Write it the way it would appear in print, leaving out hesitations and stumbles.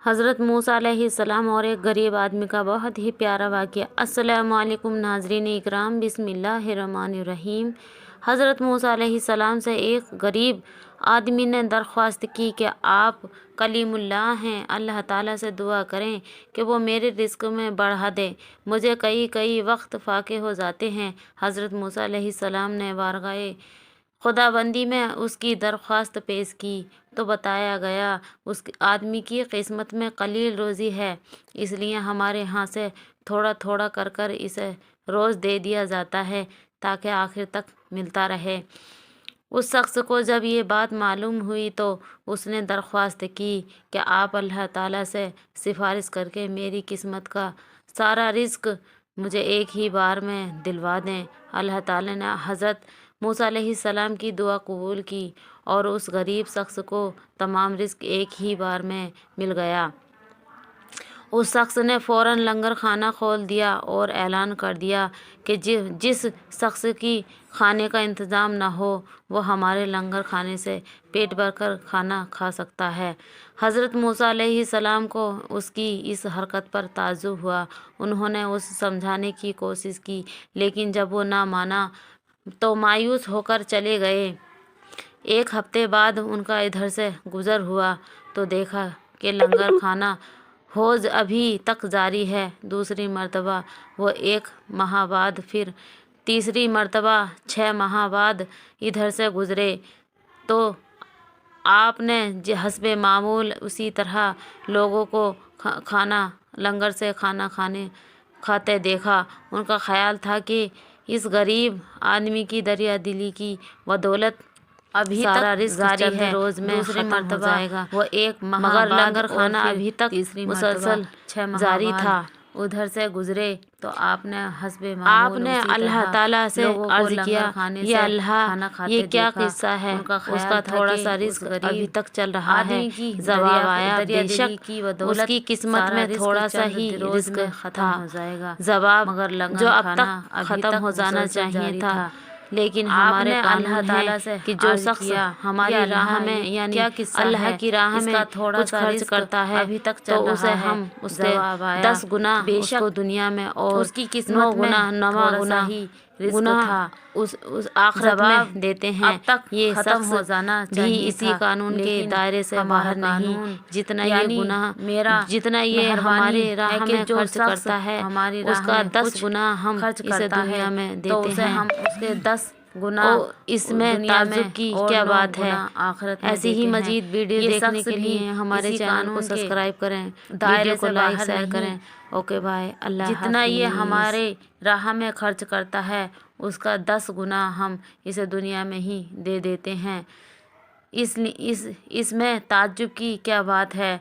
حضرت موسیٰ علیہ السلام اور ایک غریب آدمی کا بہت ہی پیارا واقعہ۔ السلام علیکم ناظرین اکرام، بسم اللہ الرحمن الرحیم۔ حضرت موسیٰ علیہ السلام سے ایک غریب آدمی نے درخواست کی کہ آپ کلیم اللہ ہیں، اللہ تعالیٰ سے دعا کریں کہ وہ میرے رزق میں بڑھا دے، مجھے کئی وقت فاقے ہو جاتے ہیں۔ حضرت موسیٰ علیہ السلام نے بارگاہ خداوندی میں اس کی درخواست پیش کی تو بتایا گیا اس آدمی کی قسمت میں قلیل روزی ہے، اس لیے ہمارے ہاں سے تھوڑا تھوڑا کر اسے روز دے دیا جاتا ہے تاکہ آخر تک ملتا رہے۔ اس شخص کو جب یہ بات معلوم ہوئی تو اس نے درخواست کی کہ آپ اللہ تعالیٰ سے سفارش کر کے میری قسمت کا سارا رزق مجھے ایک ہی بار میں دلوا دیں۔ اللہ تعالیٰ نے حضرت موسیٰ علیہ السلام کی دعا قبول کی اور اس غریب شخص کو تمام رزق ایک ہی بار میں مل گیا۔ اس شخص نے فوراً لنگر خانہ کھول دیا اور اعلان کر دیا کہ جس شخص کی کھانے کا انتظام نہ ہو وہ ہمارے لنگر کھانے سے پیٹ بھر کر کھانا کھا سکتا ہے۔ حضرت موسیٰ علیہ السلام کو اس کی اس حرکت پر تعجب ہوا۔ انہوں نے اسے سمجھانے کی کوشش کی لیکن جب وہ نہ مانا تو مایوس ہو کر چلے گئے۔ ایک ہفتے بعد ان کا ادھر سے گزر ہوا تو دیکھا کہ لنگر خانہ حوض ابھی تک جاری ہے۔ دوسری مرتبہ وہ 1 ماہ بعد، پھر تیسری مرتبہ 6 ماہ بعد ادھر سے گزرے تو آپ نے حسب معمول اسی طرح لوگوں کو لنگر سے کھانا کھاتے دیکھا۔ ان کا خیال تھا کہ اس غریب آدمی کی دریا دلی کی بدولت ابھی سارا رزق جاری ہے، روز میں دوسری مرتبہ وہ 1 ماہ مگر لنگر خانہ ابھی تک مسلسل جاری تھا۔ ادھر سے گزرے تو آپ نے حسب معمول اللہ تعالیٰ سے عرض کیا، یا اللہ یہ کیا قصہ ہے؟ اس کا تھوڑا سا رزق ابھی تک چل رہا ہے۔ جواب آیا، بے شک اس کی قسمت میں تھوڑا سا ہی رزق تھا، جواب جو اب تک ختم ہو جانا چاہیے تھا، لیکن ہمارے اللہ تعالیٰ سے کہ جو شخص ہماری راہ میں یعنی اللہ کی راہ میں کچھ خرچ کرتا ہے تو اسے ہم اس سے 10 گنا اس کو دنیا میں اور 9 گنا اس آخرت میں دیتے ہیں۔ یہ ختم ہو جانا بھی اسی قانون کے دائرے سے باہر نہیں، جتنا یہ ہماری راہ میں خرچ کرتا ہے اس کا 10 گنا ہم اسے دنیا میں دیتے ہیں۔ ہم اس کے 10 گنا اس میں تعجب کی کیا بات ہے؟ ایسی ہی مزید ویڈیو دیکھنے کے لیے ہمارے چینل کو سبسکرائب کریں، ویڈیو کو لائک شیئر کریں۔ اوکے بھائی، اللہ حافظ۔ جتنا یہ ہمارے راہ میں خرچ کرتا ہے اس کا 10 گنا ہم اسے دنیا میں ہی دے دیتے ہیں، اس میں تعجب کی کیا بات ہے؟